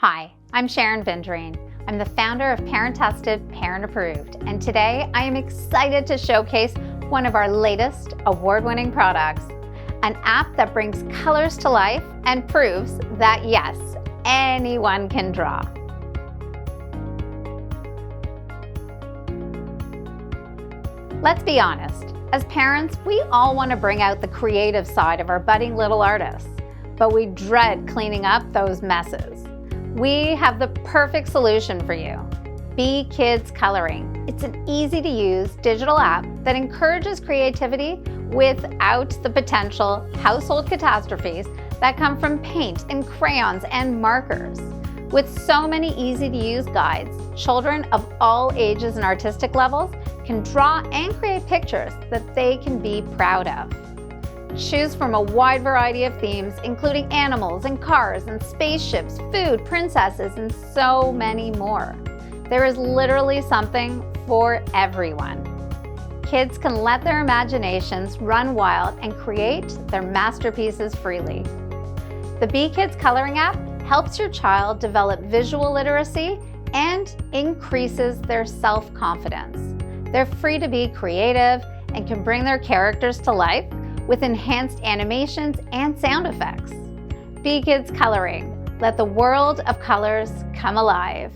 Hi, I'm Sharon Vendrine. I'm the founder of Parent Tested, Parent Approved, and today I am excited to showcase one of our latest award-winning products, an app that brings colors to life and proves that yes, anyone can draw. Let's be honest, as parents, we all want to bring out the creative side of our budding little artists, but we dread cleaning up those messes. We have the perfect solution for you, bekids Coloring. It's an easy-to-use digital app that encourages creativity without the potential household catastrophes that come from paint and crayons and markers. With so many easy-to-use guides, children of all ages and artistic levels can draw and create pictures that they can be proud of. Choose from a wide variety of themes, including animals and cars and spaceships, food, princesses, and so many more. There is literally something for everyone. Kids can let their imaginations run wild and create their masterpieces freely. The bekids Coloring app helps your child develop visual literacy and increases their self-confidence. They're free to be creative and can bring their characters to life with enhanced animations and sound effects. bekids Coloring. Let the world of colors come alive.